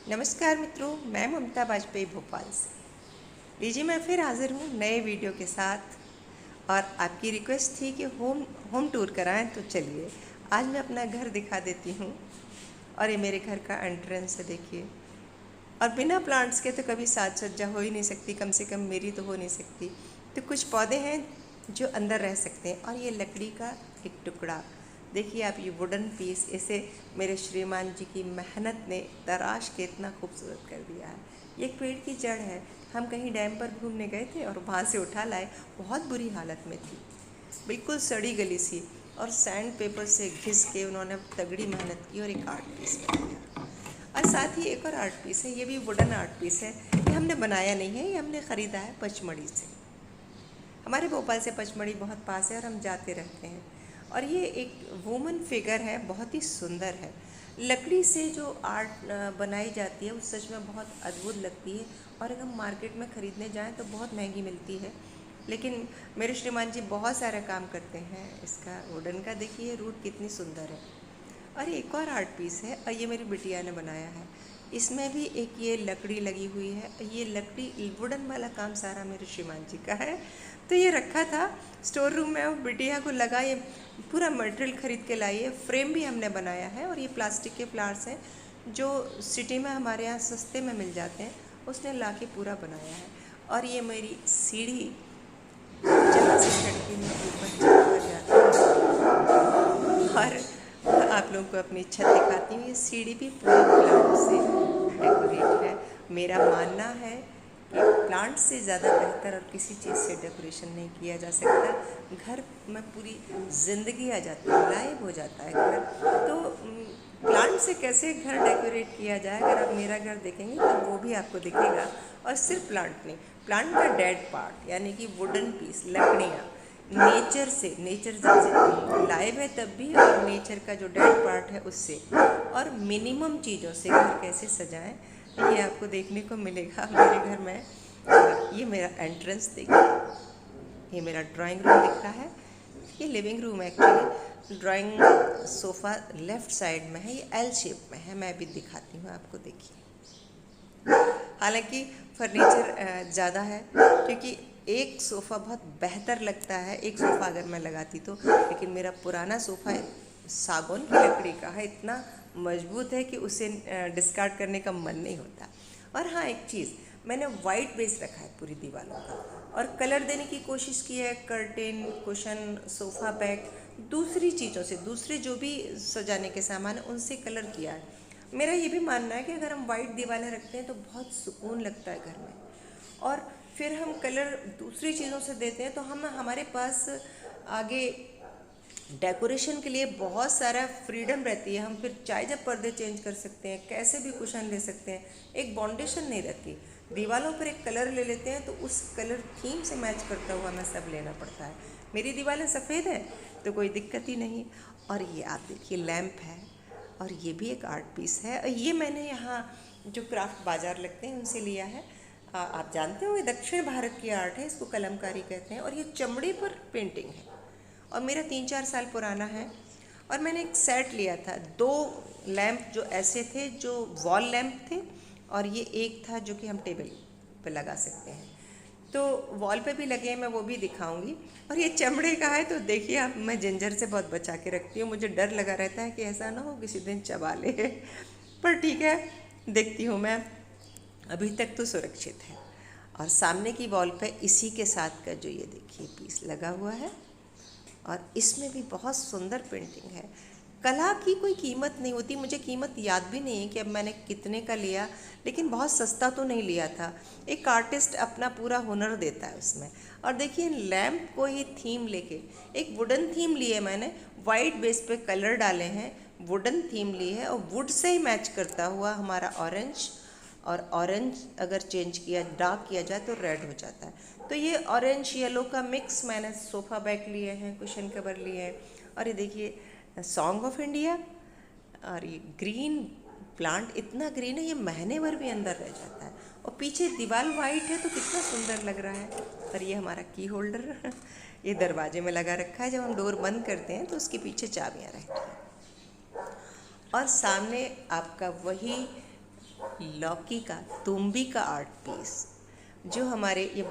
नमस्कार मित्रों, मैं ममता वाजपेयी भोपाल से। लीजिए मैं फिर हाजिर हूँ नए वीडियो के साथ। और आपकी रिक्वेस्ट थी कि होम टूर कराएं, तो चलिए आज मैं अपना घर दिखा देती हूँ। और ये मेरे घर का एंट्रेंस है, देखिए। और बिना प्लांट्स के तो कभी साज सज्जा हो ही नहीं सकती, कम से कम मेरी तो हो नहीं सकती। तो कुछ पौधे हैं जो अंदर रह सकते हैं। और ये लकड़ी का एक टुकड़ा देखिए आप, ये वुडन पीस, इसे मेरे श्रीमान जी की मेहनत ने तराश के इतना खूबसूरत कर दिया है। ये एक पेड़ की जड़ है। हम कहीं डैम पर घूमने गए थे और वहाँ से उठा लाए, बहुत बुरी हालत में थी, बिल्कुल सड़ी गली सी। और सैंड पेपर से घिस के उन्होंने तगड़ी मेहनत की और एक आर्ट पीस बन गया। और साथ ही एक और आर्ट पीस है, ये भी वुडन आर्ट पीस है। ये हमने बनाया नहीं है, ये हमने ख़रीदा है पचमढ़ी से। हमारे भोपाल से पचमढ़ी बहुत पास है और हम जाते रहते हैं। और ये एक वुमन फिगर है, बहुत ही सुंदर है। लकड़ी से जो आर्ट बनाई जाती है वो सच में बहुत अद्भुत लगती है। और अगर हम मार्केट में ख़रीदने जाएं तो बहुत महंगी मिलती है। लेकिन मेरे श्रीमान जी बहुत सारा काम करते हैं इसका। वुडन का देखिए रूट कितनी सुंदर है। और एक और आर्ट पीस है, और ये मेरी बिटिया ने बनाया है। इसमें भी एक ये लकड़ी लगी हुई है। ये लकड़ी वुडन वाला काम सारा मेरे श्रीमान जी का है। तो ये रखा था स्टोर रूम में, और बिटिया को लगा ये पूरा मटेरियल ख़रीद के लाई है। फ्रेम भी हमने बनाया है। और ये प्लास्टिक के फ्लावर्स हैं जो सिटी में हमारे यहाँ सस्ते में मिल जाते हैं, उसने ला के पूरा बनाया है। और ये मेरी सीढ़ी, जहाँ से चढ़ के मैं ऊपर चढ़ जाती हूँ। और आप लोगों को अपनी छत दिखाती हूँ। ये सीढ़ी भी पूरी प्लांट से डेकोरेट है। मेरा मानना है कि प्लांट से ज़्यादा बेहतर और किसी चीज़ से डेकोरेशन नहीं किया जा सकता। घर में पूरी ज़िंदगी आ जाती है, लाइव हो जाता है घर। तो प्लांट से कैसे घर डेकोरेट किया जाए, अगर आप मेरा घर देखेंगे तो वो भी आपको दिखेगा। और सिर्फ प्लांट नहीं, प्लांट का डेड पार्ट यानी कि वुडन पीस, लकड़ियाँ, नेचर से, नेचर जब लाइव है तब भी, और नेचर का जो डेड पार्ट है उससे, और मिनिमम चीज़ों से घर कैसे सजाएं, ये आपको देखने को मिलेगा मेरे घर में। ये मेरा एंट्रेंस देखिए, ये मेरा ड्राइंग रूम दिख रहा है। ये लिविंग रूम है actually. Drawing sofa left side में है, ये एल शेप में है। मैं भी दिखाती हूँ आपको, देखिए। हालांकि फर्नीचर ज़्यादा है, क्योंकि एक सोफ़ा बहुत बेहतर लगता है, एक सोफ़ा अगर मैं लगाती तो। लेकिन मेरा पुराना सोफ़ा सागौन की लकड़ी का है, इतना मजबूत है कि उसे डिस्कार्ड करने का मन नहीं होता। और हाँ, एक चीज़, मैंने वाइट बेस रखा है पूरी दीवारों का, और कलर देने की कोशिश की है। कर्टेन, कुशन, सोफ़ा बैग, दूसरी चीज़ों से, दूसरे जो भी सजाने के सामान हैं उनसे कलर किया है। मेरा ये भी मानना है कि अगर हम वाइट दीवारें रखते हैं तो बहुत सुकून लगता है घर में। और फिर हम कलर दूसरी चीज़ों से देते हैं तो हमारे पास आगे डेकोरेशन के लिए बहुत सारा फ्रीडम रहती है। हम फिर चाहे जब पर्दे चेंज कर सकते हैं, कैसे भी कुशन ले सकते हैं, एक बाउंडेशन नहीं रहती। दीवारों पर एक कलर ले लेते हैं तो उस कलर थीम से मैच करता हुआ हमें सब लेना पड़ता है। मेरी दीवारें सफ़ेद हैं तो कोई दिक्कत ही नहीं। और ये आप देखिए लैंप है, और ये भी एक आर्ट पीस है। और ये मैंने यहाँ जो क्राफ्ट बाज़ार लगते हैं उनसे लिया है। आप जानते हो ये दक्षिण भारत की आर्ट है, इसको कलमकारी कहते हैं। और ये चमड़े पर पेंटिंग है, और मेरा 3-4 साल पुराना है। और मैंने एक सेट लिया था, 2 लैंप जो ऐसे थे, जो वॉल लैंप थे, और ये एक था जो कि हम टेबल पे लगा सकते हैं। तो वॉल पे भी लगे हैं, मैं वो भी दिखाऊंगी। और ये चमड़े का है, तो देखिए आप, मैं जिंजर से बहुत बचा के रखती हूँ। मुझे डर लगा रहता है कि ऐसा ना हो किसी दिन चबा ले। पर ठीक है, देखती हूँ मैं, अभी तक तो सुरक्षित है। और सामने की वॉल पे इसी के साथ का जो ये देखिए पीस लगा हुआ है, और इसमें भी बहुत सुंदर पेंटिंग है। कला की कोई कीमत नहीं होती। मुझे कीमत याद भी नहीं है कि अब मैंने कितने का लिया, लेकिन बहुत सस्ता तो नहीं लिया था। एक आर्टिस्ट अपना पूरा हुनर देता है उसमें। और देखिए लैम्प को ही थीम लेके, एक वुडन थीम ली है मैंने, वाइट बेस पे कलर डाले हैं, वुडन थीम ली है, और वुड से ही मैच करता हुआ हमारा ऑरेंज। और ऑरेंज अगर चेंज किया, डार्क किया जाए तो रेड हो जाता है। तो ये ऑरेंज येलो का मिक्स मैंने सोफ़ा बैग लिए हैं, कुशन कवर लिए हैं। और ये देखिए सॉन्ग ऑफ इंडिया, और ये ग्रीन प्लांट, इतना ग्रीन है ये महीने भर भी अंदर रह जाता है। और पीछे दीवार वाइट है तो कितना सुंदर लग रहा है। और ये हमारा की होल्डर ये दरवाजे में लगा रखा है, जब हम डोर बंद करते हैं तो उसके पीछे चाबियाँ रहती हैं। और सामने आपका वही लौकी का तुम्बी का आर्ट पीस जो हमारे ये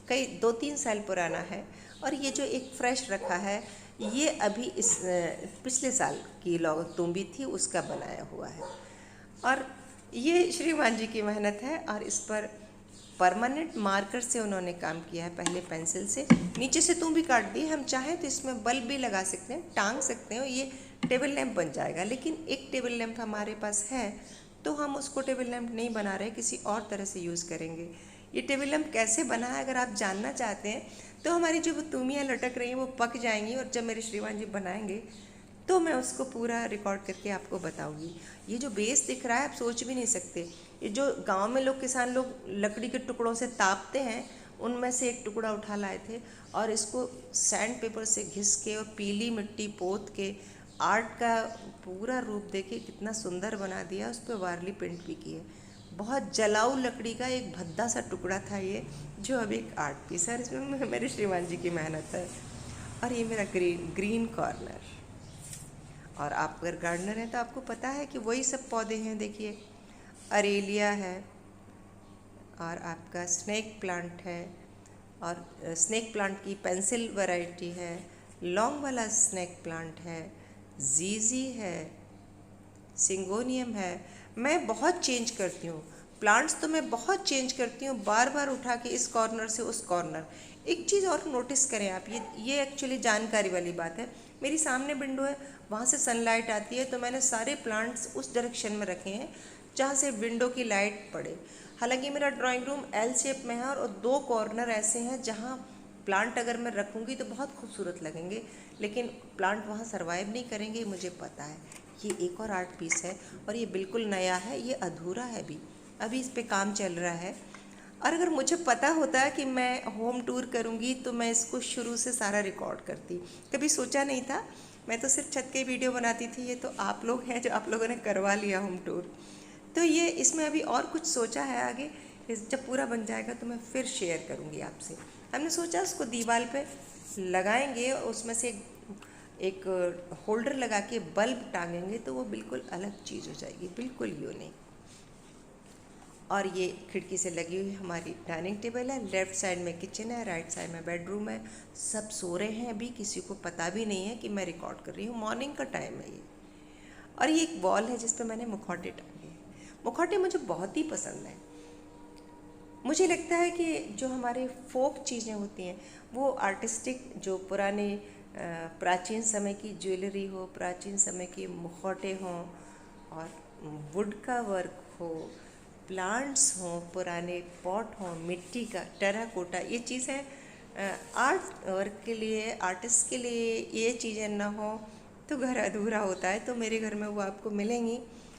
कई 2-3 साल पुराना है, और ये जो एक फ्रेश रखा है ये अभी इस पिछले साल की तुम्बी थी उसका बनाया हुआ है। और ये श्रीमान जी की मेहनत है, और इस पर परमानेंट मार्कर से उन्होंने काम किया है। पहले पेंसिल से नीचे से तुम्बी काट दी, हम चाहें तो इसमें बल्ब भी लगा सकते हैं, टांग सकते हैं, ये टेबल लैंप बन जाएगा। लेकिन एक टेबल लैंप हमारे पास है तो हम उसको टेबल लैंप नहीं बना रहे, किसी और तरह से यूज़ करेंगे। ये टेबल लैंप कैसे बना है अगर आप जानना चाहते हैं तो हमारी जो तुमियाँ लटक रही हैं वो पक जाएंगी, और जब मेरे श्रीमान जी बनाएंगे तो मैं उसको पूरा रिकॉर्ड करके आपको बताऊंगी। ये जो बेस दिख रहा है आप सोच भी नहीं सकते, ये जो गांव में लोग किसान लोग लकड़ी के टुकड़ों से तापते हैं उनमें से एक टुकड़ा उठा लाए थे, और इसको सैंड पेपर से घिस के और पीली मिट्टी पोत के आर्ट का पूरा रूप देके कितना सुंदर बना दिया। उस पर वारली पेंट भी की है। बहुत जलाऊ लकड़ी का एक भद्दा सा टुकड़ा था ये, जो अब एक आर्ट पीस है। इसमें मेरे श्रीमान जी की मेहनत है। और ये मेरा ग्रीन कॉर्नर। और आप अगर गार्डनर हैं तो आपको पता है कि वही सब पौधे हैं। देखिए अरेलिया है, और आपका स्नेक प्लांट है, और स्नेक प्लांट की पेंसिल वैरायटी है, लॉन्ग वाला स्नेक प्लांट है, जीजी है, सिंगोनियम है। मैं बहुत चेंज करती हूँ प्लांट्स, तो मैं बहुत चेंज करती हूँ, बार बार उठा के इस कॉर्नर से उस कॉर्नर। एक चीज़ और नोटिस करें आप, ये एक्चुअली जानकारी वाली बात है। मेरी सामने विंडो है, वहाँ से सनलाइट आती है, तो मैंने सारे प्लांट्स उस डायरेक्शन में रखे हैं जहाँ से विंडो की लाइट पड़े। हालांकि मेरा ड्राइंग रूम एल शेप में है, और 2 कॉर्नर ऐसे हैं जहाँ प्लांट अगर मैं रखूँगी तो बहुत खूबसूरत लगेंगे, लेकिन प्लांट वहाँ सर्वाइव नहीं करेंगे, मुझे पता है। ये एक और आर्ट पीस है, और ये बिल्कुल नया है, ये अधूरा है अभी इस पे काम चल रहा है। और अगर मुझे पता होता है कि मैं होम टूर करूँगी तो मैं इसको शुरू से सारा रिकॉर्ड करती। कभी सोचा नहीं था, मैं तो सिर्फ छत के वीडियो बनाती थी। ये तो आप लोग हैं जो आप लोगों ने करवा लिया होम टूर। तो ये इसमें अभी और कुछ सोचा है आगे, जब पूरा बन जाएगा तो मैं फिर शेयर करूँगी आपसे। हमने सोचा उसको दीवार पे लगाएंगे, और उसमें से एक होल्डर लगा के बल्ब टांगेंगे तो वो बिल्कुल अलग चीज़ हो जाएगी, बिल्कुल यूनिक। और ये खिड़की से लगी हुई हमारी डाइनिंग टेबल है। लेफ़्ट साइड में किचन है, राइट साइड में बेडरूम है। सब सो रहे हैं अभी, किसी को पता भी नहीं है कि मैं रिकॉर्ड कर रही हूँ। मॉर्निंग का टाइम है ये। और ये एक वॉल है जिस पे मैंने मुखौटे टांगे हैं। मुखौटे मुझे बहुत ही पसंद है। मुझे लगता है कि जो हमारे फोक चीज़ें होती हैं वो आर्टिस्टिक, जो पुराने प्राचीन समय की ज्वेलरी हो, प्राचीन समय के मुखौटे हों, और वुड का वर्क हो, प्लांट्स हों, पुराने पॉट हों, मिट्टी का टेराकोटा, ये चीज़ें आर्ट वर्क के लिए, आर्टिस्ट के लिए ये चीज़ें ना हो तो घर अधूरा होता है। तो मेरे घर में वो आपको मिलेंगी।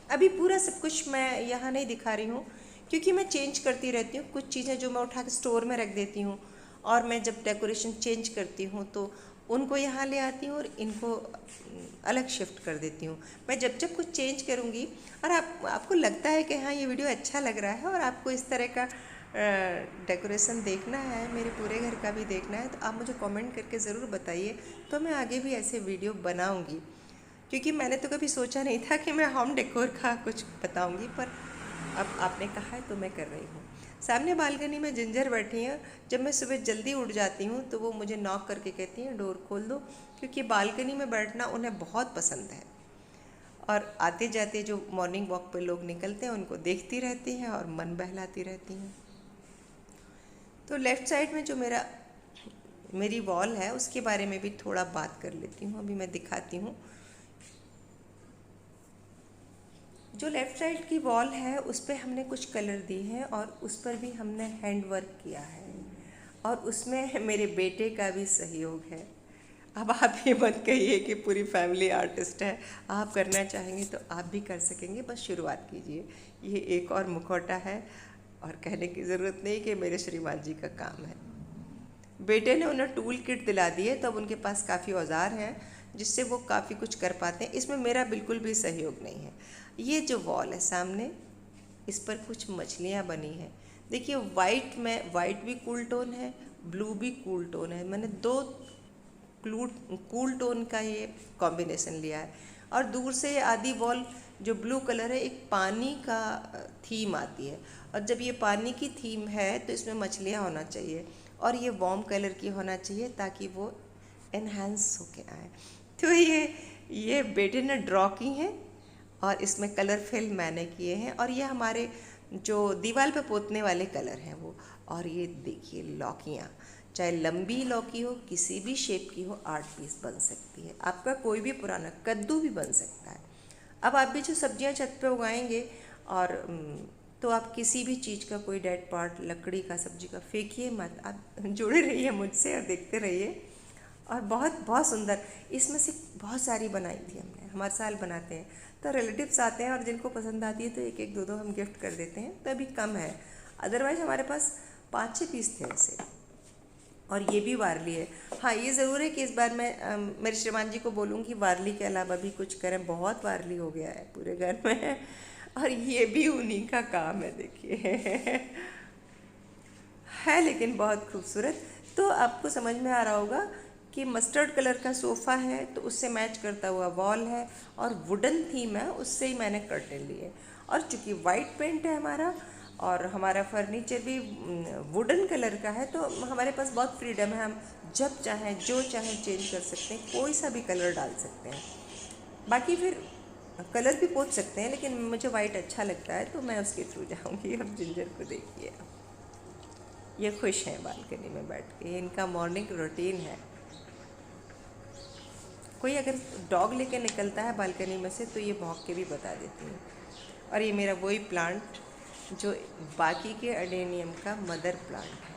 अभी पूरा सब कुछ मैं यहाँ नहीं दिखा रही हूँ क्योंकि मैं चेंज करती रहती हूँ। कुछ चीज़ें जो मैं उठा के स्टोर में रख देती हूँ, और मैं जब डेकोरेशन चेंज करती हूँ तो उनको यहाँ ले आती हूँ और इनको अलग शिफ्ट कर देती हूँ। मैं जब जब कुछ चेंज करूँगी और आपको लगता है कि हाँ ये वीडियो अच्छा लग रहा है और आपको इस तरह का डेकोरेशन देखना है, मेरे पूरे घर का भी देखना है, तो आप मुझे कमेंट करके ज़रूर बताइए, तो मैं आगे भी ऐसे वीडियो बनाऊँगी। क्योंकि मैंने तो कभी सोचा नहीं था कि मैं होम डेकोर का कुछ बताऊँगी, पर अब आपने कहा है तो मैं कर रही हूँ। सामने बालकनी में जिंजर बैठी हैं। जब मैं सुबह जल्दी उठ जाती हूँ तो वो मुझे नॉक करके कहती हैं डोर खोल दो, क्योंकि बालकनी में बैठना उन्हें बहुत पसंद है। और आते जाते जो मॉर्निंग वॉक पे लोग निकलते हैं उनको देखती रहती हैं और मन बहलाती रहती हैं। तो लेफ़्ट साइड में जो मेरी वॉल है उसके बारे में भी थोड़ा बात कर लेती हूँ। अभी मैं दिखाती हूँ। जो लेफ़्ट साइड की वॉल है उस पर हमने कुछ कलर दिए हैं और उस पर भी हमने हैंड वर्क किया है, और उसमें मेरे बेटे का भी सहयोग है। अब आप ये मत कहिए कि पूरी फैमिली आर्टिस्ट है, आप करना चाहेंगे तो आप भी कर सकेंगे, बस शुरुआत कीजिए। ये एक और मुखौटा है, और कहने की ज़रूरत नहीं कि मेरे श्रीमान जी का काम है। बेटे ने उन्हें टूल किट दिला दी है, तो अब उनके पास काफ़ी औजार हैं जिससे वो काफ़ी कुछ कर पाते हैं। इसमें मेरा बिल्कुल भी सहयोग नहीं है। ये जो वॉल है सामने, इस पर कुछ मछलियाँ बनी हैं। देखिए वाइट भी कूल टोन है, ब्लू भी कूल टोन है। मैंने 2 कूल टोन का ये कॉम्बिनेशन लिया है। और दूर से आधी वॉल जो ब्लू कलर है एक पानी का थीम आती है, और जब ये पानी की थीम है तो इसमें मछलियाँ होना चाहिए और ये वार्म कलर की होना चाहिए ताकि वो एनहांस होके आए। तो ये बेटे ने ड्रॉ की हैं और इसमें कलर फिल मैंने किए हैं, और ये हमारे जो दीवार पे पोतने वाले कलर हैं वो। और ये देखिए लौकियाँ, चाहे लंबी लौकी हो, किसी भी शेप की हो, आर्ट पीस बन सकती है। आपका कोई भी पुराना कद्दू भी बन सकता है। अब आप भी जो सब्जियां छत पे उगाएंगे और तो आप किसी भी चीज़ का कोई डेड पार्ट, लकड़ी का, सब्जी का फेंकिए मत। आप जुड़े रहिए मुझसे और देखते रहिए। और बहुत बहुत सुंदर, इसमें से बहुत सारी बनाई थी हमने, हर साल बनाते हैं। तो रिलेटिव्स आते हैं और जिनको पसंद आती है तो एक एक दो दो हम गिफ्ट कर देते हैं, तो अभी कम है। अदरवाइज़ हमारे पास 5-6 पीस थे ऐसे। और ये भी वारली है। हाँ, ये ज़रूर है कि इस बार मैं मेरे श्रीमान जी को बोलूँगी वारली के अलावा भी कुछ करें, बहुत वारली हो गया है पूरे घर में। और ये भी उन्हीं का काम है, देखिए है लेकिन बहुत खूबसूरत। तो आपको समझ में आ रहा होगा कि मस्टर्ड कलर का सोफ़ा है तो उससे मैच करता हुआ वॉल है, और वुडन थीम है उससे ही मैंने कर्टेन लिए। और चूँकि वाइट पेंट है हमारा और हमारा फर्नीचर भी वुडन कलर का है, तो हमारे पास बहुत फ्रीडम है, हम जब चाहें जो चाहें चेंज कर सकते हैं, कोई सा भी कलर डाल सकते हैं। बाकी फिर कलर भी पोत सकते हैं, लेकिन मुझे वाइट अच्छा लगता है तो मैं उसके थ्रू जाऊंगी। अब जिंजर को देखिए, ये खुश हैं बालकनी में बैठ के, इनका मॉर्निंग रूटीन है। कोई अगर डॉग लेके निकलता है बालकनी में से तो ये भौंक के भी बता देती हैं। और ये मेरा वही प्लांट जो बाकी के अडेनियम का मदर प्लांट है।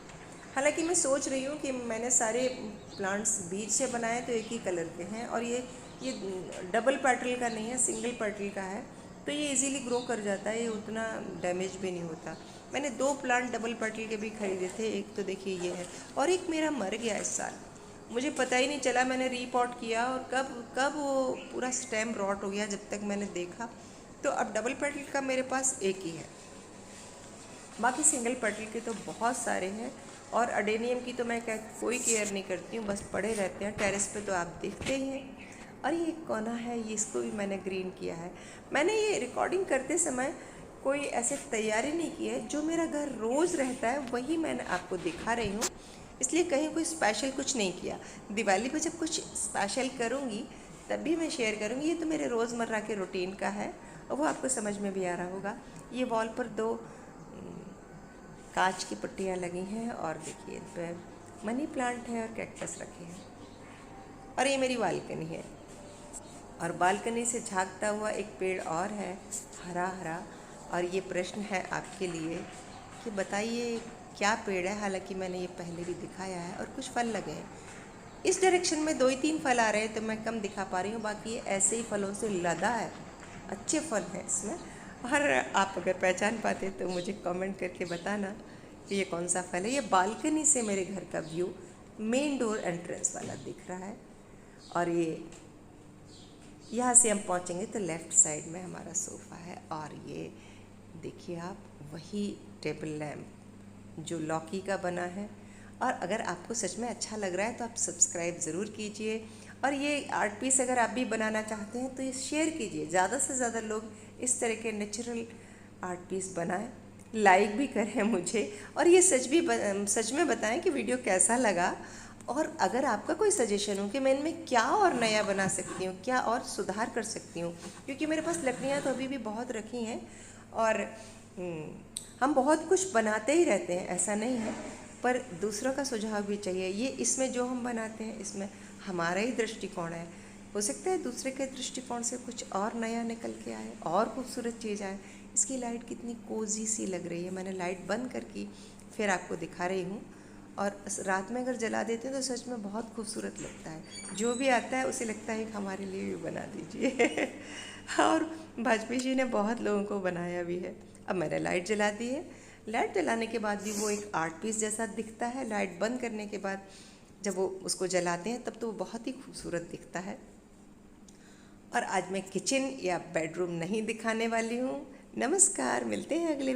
हालांकि मैं सोच रही हूँ कि मैंने सारे प्लांट्स बीज से बनाए तो एक ही कलर के हैं, और ये डबल पेटल का नहीं है, सिंगल पेटल का है, तो ये इजीली ग्रो कर जाता है, ये उतना डैमेज भी नहीं होता। मैंने 2 प्लांट डबल पेटल के भी खरीदे थे, एक तो देखिए ये है, और एक मेरा मर गया इस साल, मुझे पता ही नहीं चला। मैंने रीपॉट किया और कब कब वो पूरा स्टेम रॉट हो गया, जब तक मैंने देखा। तो अब डबल पेटल का मेरे पास एक ही है, बाकी सिंगल पेटल के तो बहुत सारे हैं। और अडेनियम की तो मैं कोई केयर नहीं करती हूँ, बस पड़े रहते हैं टेरेस पे, तो आप देखते ही हैं। और ये कोना है, ये इसको भी मैंने ग्रीन किया है। मैंने ये रिकॉर्डिंग करते समय कोई ऐसे तैयारी नहीं की है, जो मेरा घर रोज़ रहता है वही मैंने आपको दिखा रही हूँ, इसलिए कहीं कोई स्पेशल कुछ नहीं किया। दिवाली पे जब कुछ स्पेशल करूँगी तभी मैं शेयर करूँगी। ये तो मेरे रोज़मर्रा के रूटीन का है और वो आपको समझ में भी आ रहा होगा। ये वॉल पर 2 कांच की पट्टियाँ लगी हैं, और देखिए इन पर मनी प्लांट है और कैक्टस रखे हैं। और ये मेरी बालकनी है, और बालकनी से झांकता हुआ एक पेड़ और है, हरा हरा। और ये प्रश्न है आपके लिए कि बताइए क्या पेड़ है। हालांकि मैंने ये पहले भी दिखाया है, और कुछ फल लगे हैं इस डायरेक्शन में, 2 ही 3 फल आ रहे हैं तो मैं कम दिखा पा रही हूँ, बाकी ये ऐसे ही फलों से लदा है, अच्छे फल हैं इसमें। और आप अगर पहचान पाते तो मुझे कमेंट करके बताना कि ये कौन सा फल है। ये बालकनी से मेरे घर का व्यू मेन डोर एंट्रेंस वाला दिख रहा है, और ये यहाँ से हम पहुँचेंगे तो लेफ़्ट साइड में हमारा सोफ़ा है। और ये देखिए आप, वही टेबल लैम्प जो लौकी का बना है। और अगर आपको सच में अच्छा लग रहा है तो आप सब्सक्राइब ज़रूर कीजिए, और ये आर्ट पीस अगर आप भी बनाना चाहते हैं तो ये शेयर कीजिए, ज़्यादा से ज़्यादा लोग इस तरह के नेचुरल आर्ट पीस बनाएं, लाइक भी करें मुझे, और ये सच में बताएं कि वीडियो कैसा लगा। और अगर आपका कोई सजेशन हो कि मैं इनमें क्या और नया बना सकती हूँ, क्या और सुधार कर सकती हूँ, क्योंकि मेरे पास लकड़ियाँ तो अभी भी बहुत रखी हैं, और हम बहुत कुछ बनाते ही रहते हैं, ऐसा नहीं है, पर दूसरों का सुझाव भी चाहिए। ये इसमें जो हम बनाते हैं इसमें हमारा ही दृष्टिकोण है, हो सकता है दूसरे के दृष्टिकोण से कुछ और नया निकल के आए, और खूबसूरत चीज़ आए। इसकी लाइट कितनी कोजी सी लग रही है, मैंने लाइट बंद करके फिर आपको दिखा रही हूँ। और रात में अगर जला देते हैं तो सच में बहुत खूबसूरत लगता है, जो भी आता है उसे लगता है कि हमारे लिए भी बना दीजिए। और वाजपेयी जी ने बहुत लोगों को बनाया भी है। अब मैंने लाइट जला दी है, लाइट जलाने के बाद भी वो एक आर्ट पीस जैसा दिखता है। लाइट बंद करने के बाद जब वो उसको जलाते हैं तब तो वो बहुत ही खूबसूरत दिखता है। और आज मैं किचन या बेडरूम नहीं दिखाने वाली हूँ। नमस्कार, मिलते हैं अगले